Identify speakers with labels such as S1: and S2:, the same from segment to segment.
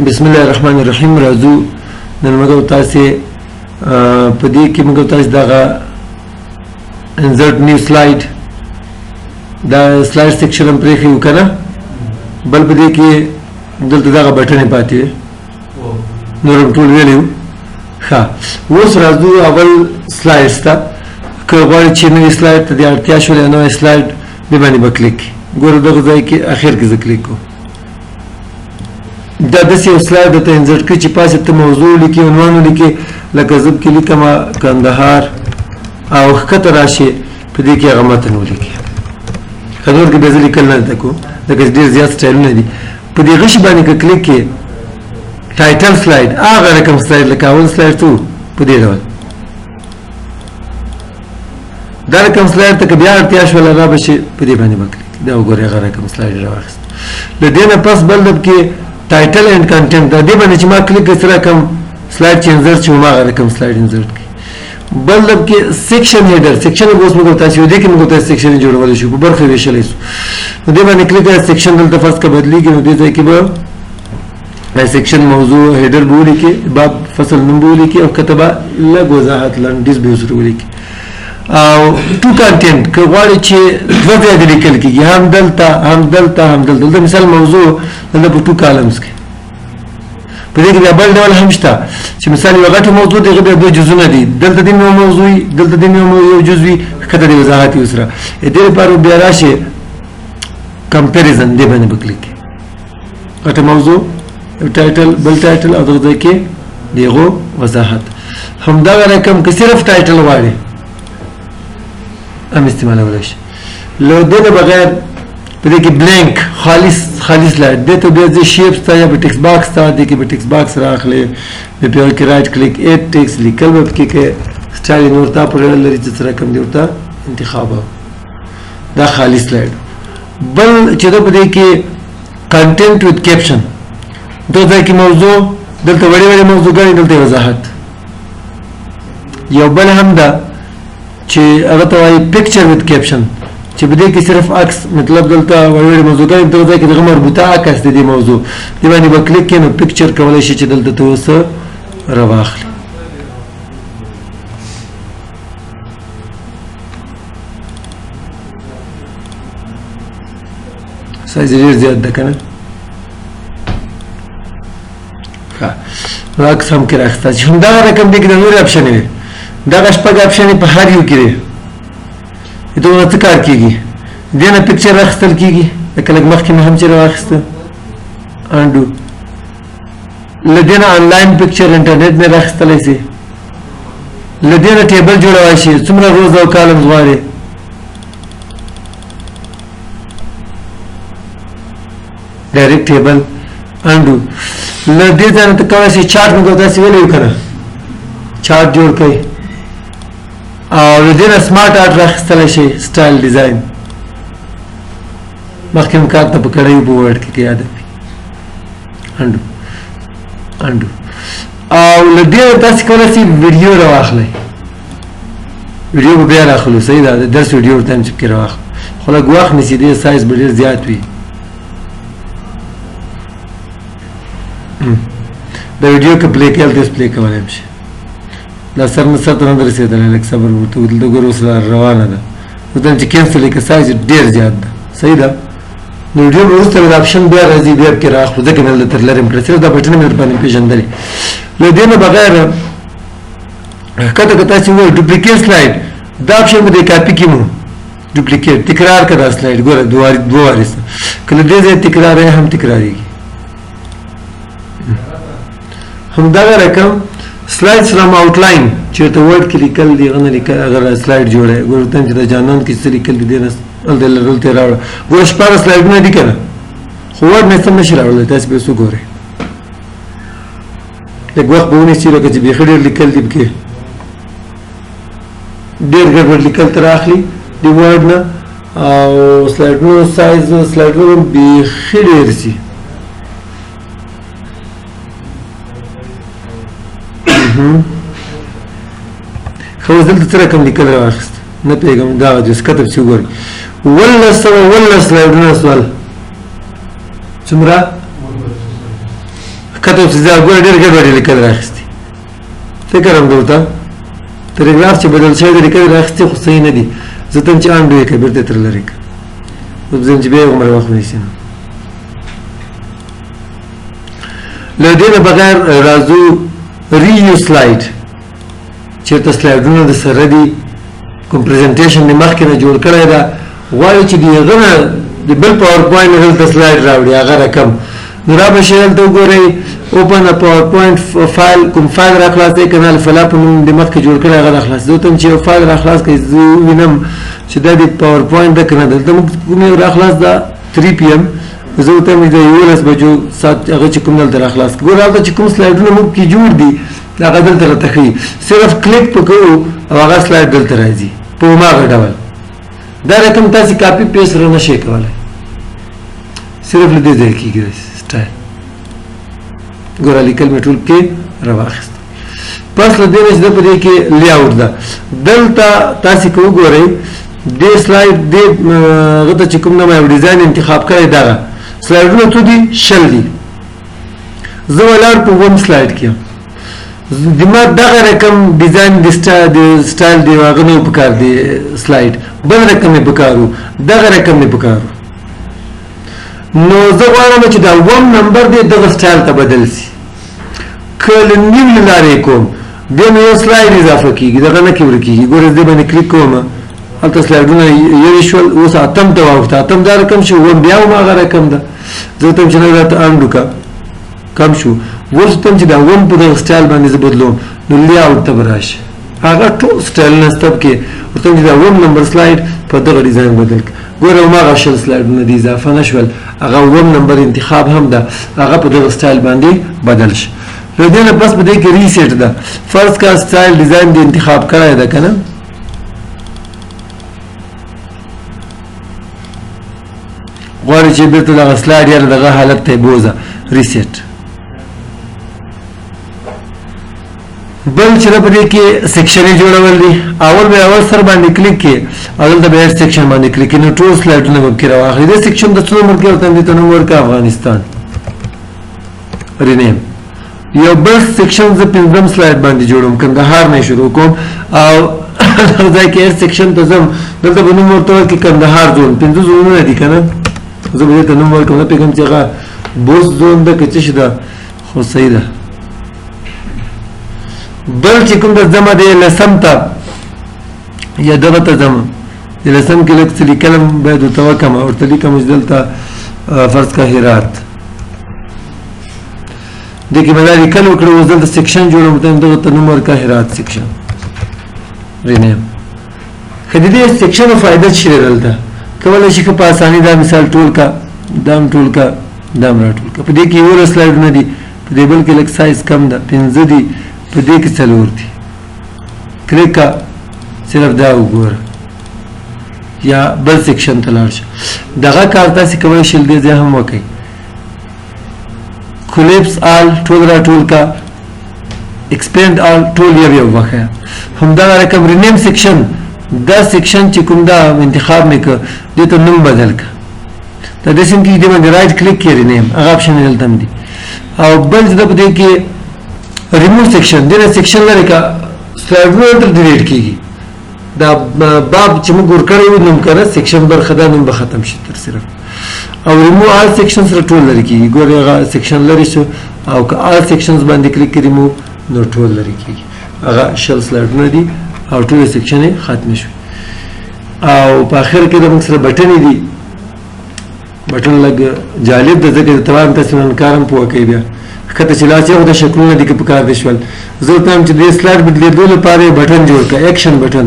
S1: بسم الله الرحمن الرحیم. راځو نن موږ تاسو په دې کې موږ تاسو دغه انسرټ نیو سلاید دا سلاید سیکشن هم پرې خو کنه بل په دې کې دلته دغه بټن پاتې نور ټول ویلو. ښه اوس راځو اول سلاید ته. که غواړئ چې نوې سلاید ته د اړتیا شولې نوې سلاید دې باندې به کلیک کړئ. ګوره دغه ځای کې اخر کې زه کلیک کوم. دا داسې یو سلاید درته انسرټ کړي چې پاسې ته موضوع ولیکې عنوان ولیکې لکه زه پکې لیکمه کندهار او ښکته راشي په دې کې هغه متن ولیکې. ښه نور کې بیا زه لیکل نه زده کوم ځکه چې ډېر زیات سټایلونه دي. په دې غشي باندې که کلیک کړې ټایټل سلاید هغه رقم سلاید لکه اول سلاید څه په دې ډول دا رقم سلاید ته که بیا اړتیا شوله را به شي په دې باندې به کلیک دا وګورئ هغه رقم سلاید یې راواخیست. له دې نه پس بل دب کې ټایټل اینډ کنټینټ دا دې باندې چې ما کلیک کړی څه رقم سلاید چې انسرټ شي هماغه رقم سلاید انسرټ کړي. بل دب کې سیکشن هیډر سیکشن به اوس موږ تاسو دې کې موږ تاسو سیکشن جوړولی شو په برخې ویشلی شو. نو دې باندې کلیک کړئ سیکشن دلته فرض که بدلېږي نو دې ځای کې به سیکشن موضوع هیډر به ولیکې باب فصل نوم به ولیکې او کته به لږ وضاحت لنډیز به ورسره ولیکې. او ټو کنټینټ که غواړئ چې دوه ځایه دې لیکل کېږي هم دلته هم دلته هم دلته. دلته مثال موضوع دلته په ټو کالمز کې په دې کې بیا بل ډول هم شته چې مثال یوه غټه موضوع دی هغه بیا دوه جزونه دي دلته دې یو موضوع وي دلته دې یو جز وي ښکته دې وضاحت وي ورسره. دې لپاره بیا راشي کمپیریزن دې باندې به کلیک کړئ. غټه موضوع ټایټل بل ټایټل او دغه ځای کې د هغو وضاحت. همدغه رقم که صرف ټایټل غواړي هم استعمالولی شي. له دې نه بغیر په دې کې بلینک خالص سلاید دې ته بیا ځې شیپس ته یا به ټکس باکس ته دې کې به ټکس باکس راخلې بیا په هغه کې رایټ کلیک ایډ ټکس لیکل به پکې کوې سټایل یې نور تا پورې اړه لري چې څه رقم دې ورته انتخاب دا خالص سلاید. بل چې دا په دې کې کنټینټ وذ کیپشن دو ځای کې موضوع دلته وړې وړې موضوعګانې دلته وضاحت. یو بل هم ده چې هغه ته وایي پکچر وذ کیپشن چې په دې کې صرف عکس مطلب دلته وړې وړې موضوعګانې دغه ځای کې دغه مربوطه عکس دی دې موضوع دې باندې به کلیک کړې نو پکچر کولی شي چې دلته ته اوس راواخلي. سایز ډېر زیات ده که نه عکس هم کې راخسته چې همدغه رقم دی کې د نورې اپشنې وي دغه شپږ اپشنې په هر یو کې دی. دغه څه کار کېږي دې نه پکچر راخیستل کېږي لکه لږ مخکې مې هم چې راواخیسته انډو. له دې نه آنلاین پکچر انټرنیټ نه راخیستلی شي. له دې نه ټیبل جوړولی شي څومره روز او کالمز غواړې ډایرکټ ټیبل انډو. له دې ځای نه ته کولی شي چارټ موږ تاسې ویلی یو که نه چارټ جوړ کړئ او له دې نه سمارټ آرټ راخیستلی شئ سټایل ډیزاین مخکې هم کار ته په کړی په ورډ کې که یاد وي انډو او له دې نه تاسې کولی شئ ویډیو راواخلئ ویډیو به بیا راخلو صحیح ده د درس ویډیو ورته هم چې پکې راواخلو خو لږ وخت نیسي دې سایز به ډېر زیات وي. دا ویډیو که پلی کړئ هلته اوس پلی کولی هم شي. دا سر نه سر ته نه ده رسېدلی لږ صبر ورته دلته ګوره اوس روانه ده ورته چې کینسل یې که سایز ډېر زیات ده صحیح ده. نو ویډیو به وروسته د اپشن بیا راځي بیا پکې راخلو ځکه مې دلته تر لرې هم کړه صرف دا بټنې مې درباندې پېژندلې. له دې نه بغیر ښکته که تاسې ووایئ ډوپلیکیټ سلاید دا اپشن به دې کاپي کړي مو ډوپلیکیټ تکرار که دا سلاید ګوره دوه وارې سه که له دې ځای تکرار یې هم تکرارېږي. همدغه رقم سلاید فرام آوټلاین چېرته ورډ کې لیکل دي هغه نه لیکل اگر سلاید جوړوي ګوره ورته چې د جانان کې څه لیکل دي دې نه هلته یې لرل ته یې راوړه ګوره شپاړس سلایډونه دي که نه خو ورډ مې سم نه شي راوړلی تاسې به اوس وګورئ لږ وخت به ونیسي لکه چې بیخي ډېر لیکل دي پکې ډېر ګډوډ لیکل ته راخلي د ورډ نه او سلایډونو سایز سلایډونو بیخي ډېر شي. خو اوس دلته څه رقم لیکل راواخیست نه پوهېږم دغه دي اوس کتب چې وګورئ 1119 سلایډونه سول څومره کته څه ګور ډېر ګډوډي لیکل راخستي فکر هم دوته پاراګراف چې بدل شوی دی لیکل راخستي خو صحیح نه دي زه ته چې انډو یې کبیر ته تر لري او زه چې به عمر وخت نشي له دې نه بغیر راځو ریو سلاید چېرته سلایډونه د سره دي کوم پریزنټیشن د مخکې نه جوړ کړی ده غواړي چې د هغه نه د بل پاور پوینټ نه دلته سلایډ راوړي هغه رقم نو را به شئ دلته وګورئ اوپن پاور پوینټ فایل کوم فایل را خلاص دی که نه الفلا په نوم د مخکې جوړ کړی هغه را خلاص زه ته چې یو فایل را خلاص کړئ زه ووینم چې دا د پاور پوینټ ده که نه دلته موږ کوم یو را خلاص ده 3 PM زه ورته وایم د 11 بجو ساعت هغه چې کوم دلته را خلاص ګوره هلته چې کوم سلایډونه موږ کې جوړ دي هغه دلته راته ښیي صرف کلیک په کوو او هغه سلایډ دلته راځي په هماغه ډول دا رقم تاسې کاپي پیسټ سره نه شئ کولی صرف له دې ځای کېږي سټایل ګوره لیکل مې ټول کې راواخیست پس له دې نه چې ده په دې کې لیاوټ ده دلته تاسې که وګورئ دې سلایډ دې هغه ته چې کوم نوم یو ډیزاین انتخاب کړی دغه سلایډونه څو دي 6 دي زه ولاړ په 1 سلایډ کې د ما دغه رقم ډیزاین د سټایل دی هغه نه پکار دی سلایډ بل رقم یې پکارو دغه رقم یې پکارو نو زه غواړم چې دا 1 نمبر دی دغه سټایل ته بدل شي که له نیم له لارې کوم بیا مې یو سلایډ اضافه کېږي دغه نه کې ورکېږي ګوره دې باندې کلیک کوم هلته سلایډونه یوې شول اوس اتم ته واوښته اتم دا رقم شو اووم بیا هم هغه رقم ده زه ورته وایم چې نه راته انډو که کم شو اوس ورته وایم چې دا اووم په دغه سټایل باندې زه بدلوم نو لیاوټ ته به راشي هغه ټول سټایلونه سته پکې ورته وایم چې دا اووم نمبر سلایډ په دغه ډیزاین بدل کړه ګوره هماغه 6 سلایډونه دي اضافه نه شول هغه اووم نمبر انتخاب هم ده هغه په دغه سټایل باندې بدل شي له دې نه بس په دې کې ریسیټ ده فرض کا سټایل ډیزاین دې انتخاب کړی ده که نه غواړي چې بیرته دغه سلایډ یا دغه حالت ته یې بوځه ریسیټ بل چې په دې کې سیکشن یې جوړول دي اول به اول سر باندې کلیک کړئ او دلته به هر سیکشن باندې کلیک کړئ نو ټول سلایډونه به پکې راواخلي دې سیکشن د څو نمبر کې ورته دې ته نوم ورکړه افغانستان رینیم یو بل سیکشن زه 5م سلایډ باندې جوړوم کندهار نه شروع کوم او دغه ځای کې هر سیکشن ته ځم دلته به نوم ورته ورکړي کندهار زون 5 زونونه دي که نه زه به دې ته نوم ورکړم نه پوهېږم چې هغه بوس زون ده که څه شي ده خو صحیح ده بل چې کوم د ځمه دی لسم ته یا دغه ته ځم د لسم کې لږ څه لیکلم باید ورته وکړم ورته لیکم چې دلته فرض کا هرات دې کې مې دا لیکل وکړه اوس دلته سیکشن جوړوم دغه ته نوم ورکړه هرات سیکشن رینیم که د دې سیکشنو فایده څه دی دلته کولی شي ښه په اساني دا مثال ټول کا دا هم ټول کا دا هم راټول کا په دې کې 11 سلایډونه دي په دې بل کې لږ سایز کم ده 5 دي په دې کې 4 دي کلیک کا صرف دا وګوره یا بل سیکشن ته لاړ شه دغه کار تاسې کولی شئ دې ځای هم وکړئ کولیپس آل ټول راټول کا ایکسپینډ آل ټول یو وښیه همدغه رقم رینیم سیکشن دا سیکشن چې کوم دا انتخاب مې کړ دې ته نوم بدل کړه دا داسې هم کېږي دې باندې رایټ کلیک کړئ رینیم هغه اپشن یې دلته هم دي او بل چې ده په دې کې ریموو سیکشن دې نه سیکشن لرې کړه سلایډونه دلته ډیلیټ کېږي دا باب چې موږ ورکړی وي نوم که نه سیکشن برخه دا نوم به ختم شي تر صرف او ریموو آل سیکشن سره ټول لرې کېږي ګورې هغه سیکشن لرې شو او که آل سیکشنز باندې کلیک کړي ریموو نو ټول لرې کېږي هغه 6 سلایډونه دي او ټول سیکشن یې ختم شوي او په اخر کې د موږ سره بټنې دي بټن لږ جالب ده ځکه د تمام تاسې ننکار هم پوه کوي بیا ښکته چې لاس یو د شکلونه دي که په کار دې شول زه ورته وایم چې دې سلایډ بدلېدو لپاره یې بټن جوړ کړه ایکشن بټن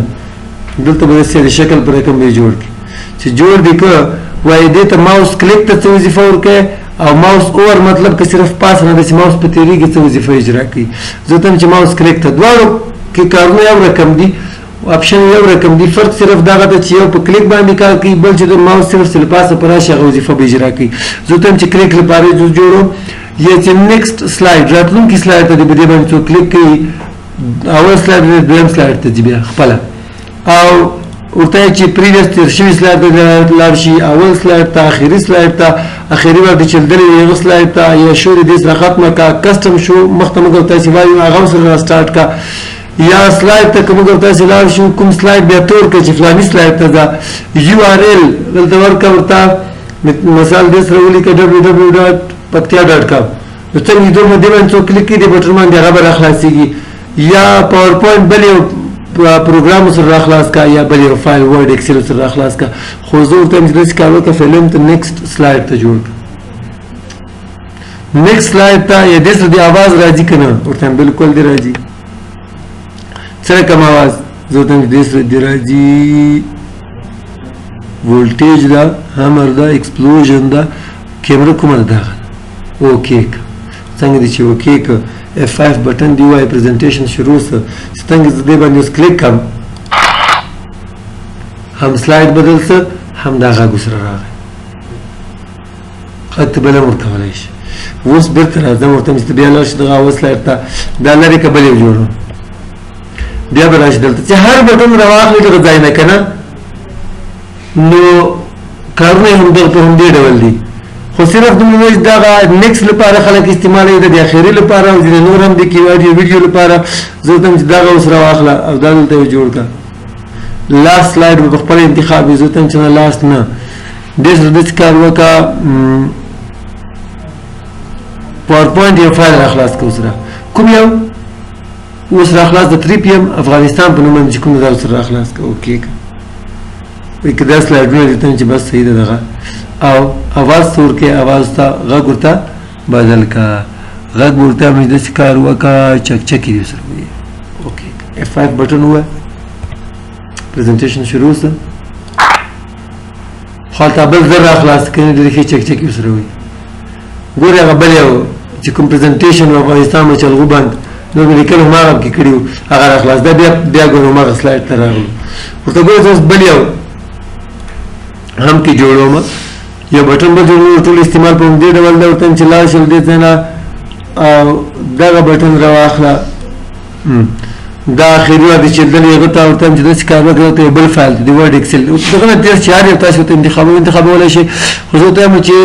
S1: دلته به داسې د شکل په رقم به یې جوړ کړي چې جوړ دې که وایي دې ته ماوس کلیک ته څه وظیفه ورکوي او ماوس اوور مطلب که صرف پاس نه داسې ماوس په تېرېږي څه وظیفه اجرا کوي زه ته چې ماوس کلیک ته دواړو کې کارونه یو رقم دي اپشن یو رقم دي فرق صرف دغه ده چې یو په کلیک باندې کار کوي بل چې د ماوس صرف له پاسه په راشي هغه وظیفه به اجرا کوي زه ته چې کلیک لپاره جوړوم یا چې نیکسټ سلایډ راتلونکي سلایډ ته دې باندې څوک کلیک کوي اول سلایډ دویم سلایډ ته ځي بیا خپله او ورته چې پریویس تیر شوي سلایډ ته لاړ شي اول سلایډ ته اخري سلایډ ته اخیری وخت چې دلې یو سلاید ته یا شو دې سره ختمه کا کسٹم شو مختمه کو تاسو وایو هغه سره سٹارټ کا یا سلاید ته کوم تاسو لاړ شو کوم سلاید بیا تور کې چې فلاني سلاید ته دا یو آر ال دلته ورکړتا مثال دې سره ولیکه www.paktia.com څنګه دې باندې باندې کلیک کړئ بټن باندې هغه بر خلاصيږي یا پاور پوینټ بل یو پروګرام سره خلاص کا یا بل یو فایل ورډ ایکسل سره خلاص کا خو زه ته مجلس کارو کا فلم ته نیکسټ سلاید ته جوړ نیکسټ سلاید ته یا دې سره د आवाज راځي کنه ورته بالکل دی راځي سره کوم आवाज زه ته دې سره دی راځي voltage دا hammer دا explosion دا کیمرا کومه ده اوکې څنګه دي چې اوکې F5 بٹن دی وای پریزنټیشن شروع سه څنګه دې باندې کلیک کوم هم سلاید بدل سه هم دا غږ سره راغی خط بل ورته ولای شي اوس بیرته راځم ورته چې بیا لاش دغه اوس سلاید ته دا لري کبل یو جوړو بیا به راشي دلته چې هر بټن راواخلې دغه ځای نه کنه نو کارونه هم دغه په هم دی ډول دي خو صرف د موږ دا نیکس لپاره خلک استعمالوي د اخیری لپاره او د نور هم د کیورډ ویډیو لپاره زه ته دا اوس راواخله او دا دلته جوړ کا لاست سلاید په خپل انتخاب زه ته چې لاست نه د دې کار وکا پاور پوینټ یو فایل راخلاص کو سره کوم یو اوس راخلاص د 3 PM افغانستان په نوم باندې کوم ځای سره راخلاص کو اوکې وي کدا سلایډونه دي چې بس صحیح ده دغه او आवाज تور کې आवाज تا غږ ورته بدل کا غږ ورته مې د کار وکا چک چکی دي سره وي اوکې F5 بٹن هوا پریزنټیشن شروع سه خاطر بل زر خلاص کړي د چک چکی سره وي ګوره هغه بل یو چې کوم پریزنټیشن په افغانستان کې چلغو باندې نو لیکلو ما هم کې کړیو هغه خلاص دا بیا ګورم ما سلاید تر راغلو ورته ګوره بل یو هم کې جوړوم یو بټن به جوړو ټول استعمال په دې ډول دا ورته چې لا شل دې نه او دا بټن راواخلا دا اخیری د چې دلې هغه ته ورته چې د کار وکړو ته بل فایل دی ورډ ایکسل دغه نه تیر چار یو تاسو ته انتخاب ولا شي خو زه ته چې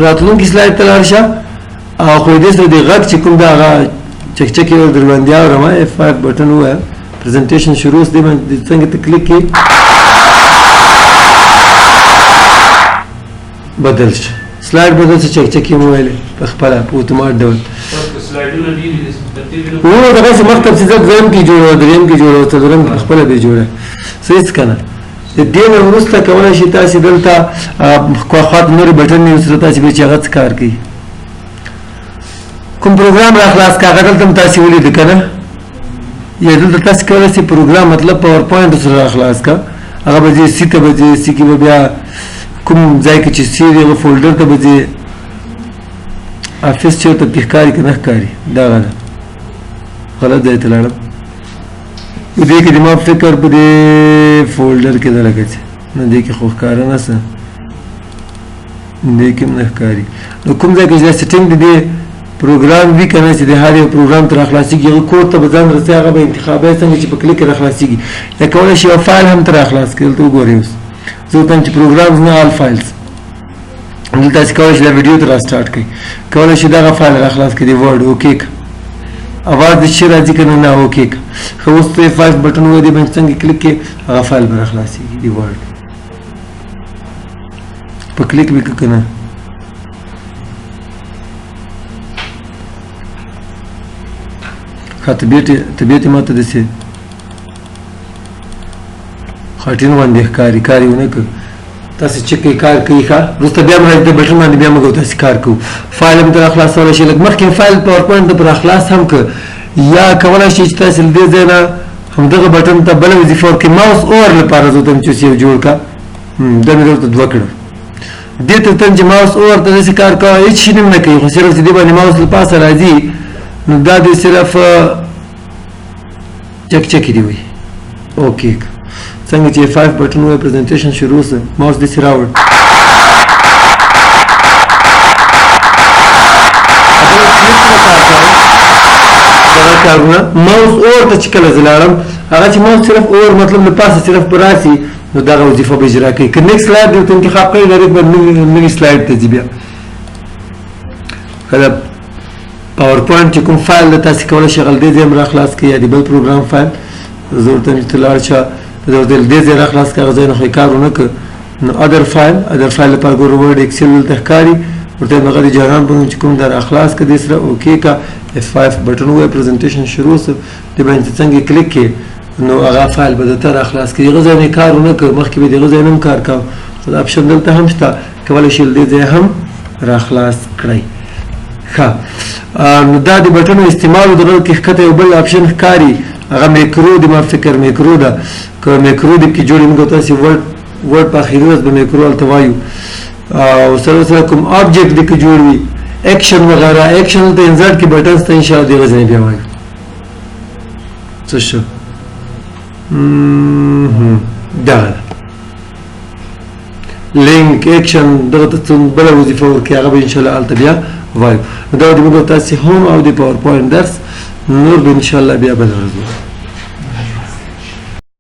S1: راتلونکي سلاید ته لاړ شه او خو دې سره د غږ چې کوم دا چک چکی ور دروندیا او ما F5 بټن وای پریزنټیشن شروع دې باندې څنګه ته کلیک کی بدل شي سلاید بدل شي چک چکی موبایل په خپل په اتومات ډول
S2: سلایډونه دي ترتیب
S1: وو دغه مکتب چې زم کې جوړو دریم کې جوړو ته دریم خپل به جوړه صحیح کنه د دې نه ورسته کولای شي تاسو دلته خواخات نور بټن نه سره تاسو به چاغت کار کوي کوم پروګرام را خلاص کاغذ دلته تاسو ولید کنه یا دلته تاسو کولای شي پروګرام مطلب پاور پوینټ سره خلاص کا هغه به سي ته به سي کې بیا کوم ځای کې چې سی دی فولډر ته به افیس چې ته ښکاری کنه ښکاری دا غلط ځای ته لاړم دې کې د ما فکر په دې فولډر کې دا لګی نه دې کې خو ښکاره نه څه دې کې نه ښکاری نو کوم ځای کې چې سیټینګ دې پروګرام وی کنه چې د هر یو پروګرام تر خلاصيږي یو کوډ ته ځان رسي هغه به انتخابات څنګه چې په کلیک را خلاصيږي یا کولای شي یو فایل هم تر خلاص کړل ته وګورئ زه ته چې پروګرامز نه آل فایلز دلته چې کولای شي دا ویډیو تر سٹارټ کړئ کولای شي دا فایل را خلاص کړئ ورډ اوکې اواز د شي راځي کنه نه اوکې خو اوس ته 5 بٹن و دې باندې څنګه کلیک کې هغه فایل به خلاصيږي دی ورډ په کلیک وکړه طبیعت ماته دسي خاطین باندې کاریونه کوي تاسو چې کار کوي ښه وروسته بیا موږ د بټن باندې بیا موږ تاسو کار کوو فایل هم تر خلاصول شي لکه مخکې فایل پاور پوینټ پر خلاص هم ک یا کولای شي چې تاسو دې ځای هم دغه بټن ته بل وظیفه ورکړئ ماوس اور لپاره زه ته چې جوړ کا دا مې ورته دوه کړم دې ته چې ماوس اور ته څه کار کوي هیڅ شي نه کوي خو صرف دې باندې ماوس لپاره راځي نو دا دې صرف چک دی وي اوکې څنګه چې 5 بٹن وای پریزنټیشن شروع سه ماوس دې سره راوړ دا کارونه ماوس اور ته چې کله زلارم هغه چې ماوس صرف اور مطلب له پاسه صرف پراسي نو دغه وظیفه به اجرا کوي. که نیکسټ سلاید درته انتخاب کړئ ډایرکټ به نوي سلاید ته ځي. بیا کله پاور پوینټ چې کوم فایل د تاسې کولی شئ هغه دې ځای هم راخلاص کړئ یا د بل پروګرام فایل ضرورت نه چې لاړ شه دې ځای راخلاص کړئ هغه ځای نه خو یې کار ونه کړ نو ادر فایل لپاره ګورو ورډ ایکسل دلته ښکاري ورته هغه د جهان په نوم چې کوم دا راخلاص کړه دې سره اوکې کا F5 بټن ووایه پرزنټیشن شروع سو دې باندې چې څنګه کلیک کړې نو هغه فایل به درته راخلاص کړي. هغه ځای نه یې کار ونه کړ مخکې به د هغه ځای نه هم کار کوه دا اپشن دلته هم شته کولی شئ دې ځای هم راخلاص کړئ. ښه نو دا د بټنو استعمال دغه کې ښکته یو بل اپشن ښکاري هغه میکرو د ما فکر میکرو ده که میکرو د کې جوړې موږ تاسې ورډ په اخري ورځ به میکرو هلته وایو او سره سره کوم آبجیکټ د کې جوړ وي ایکشن وغیره ایکشن ته انزرټ کې بټنز ته انشاءالله دغه ځای بیا وایو څه شو دغه لینک ایکشن دغه ته بله وظیفه ورکړي هغه به انشاءالله هلته بیا وایو. دا د موږ تاسې هم او د پاور پوینټ درس نور به انشاءالله بیا بله ورځ وایو.